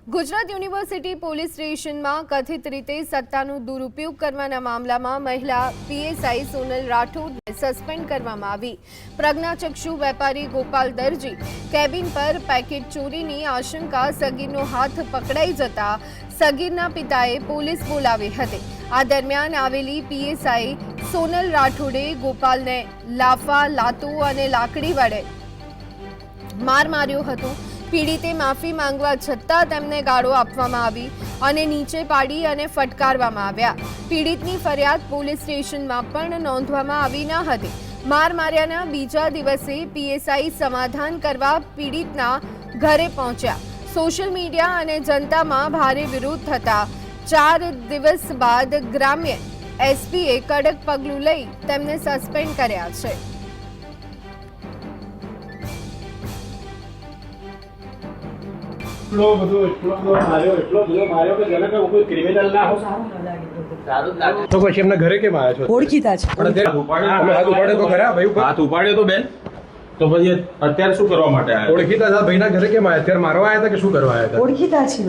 Gujarat university police સ્ટેશનમાં કથિત રીતે સત્તાનો દુરુપયોગ કરવાના મામલામાં મહિલા પીએસઆઈ સોનલ રાઠોડને સસ્પેન્ડ કરવામાં આવી। પ્રજ્ઞાચક્ષુ વેપારી ગોપાલ દરજી કેબિન પર પેકેટ ચોરીની આશંકા સગીરનો હાથ પકડાઈ જતા સગીરના પિતાએ પોલીસ બોલાવી હતી। આ દરમિયાન આવેલી પીએસઆઈ સોનલ રાઠોડે ગોપાલને લાફા, લાતો અને લાકડી વડે માર માર્યો હતો। પીડિતે માફી માંગવા છતાં તેમને ગાળો આપવામાં આવી અને નીચે પાડી અને ફટકારવામાં આવ્યા। પીડિતની ફરિયાદ પોલીસ સ્ટેશનમાં પણ નોંધવામાં આવી ન હતી। માર માર્યાના બીજા દિવસે પીએસઆઈ સમાધાન કરવા પીડિતના ઘરે પહોંચ્યા। સોશિયલ મીડિયા અને જનતામાં ભારે વિરોધ થતા 4 દિવસ બાદ ગ્રામ્ય એસપીએ કડક પગલું લઈ તેમને સસ્પેન્ડ કર્યા છે। એટલો બધો માર્યો કે જેને કોઈ ક્રિમિનલ ના હો તો પછી એમના ઘરે કેમ આવ્યા છો? ઓળખીતા છે પણ હાથ ઉપાડ્યો તો ખરા ભાઈ? હાથ ઉપાડ્યો તો બેન, તો પછી અત્યારે શું કરવા માટે આવ્યા? ઓળખીતા હતા ભાઈના ઘરે કેમ આવ્યા? અત્યારે મારવા આવ્યા હતા કે શું કરવા આવ્યા હતા? ઓળખીતા છે।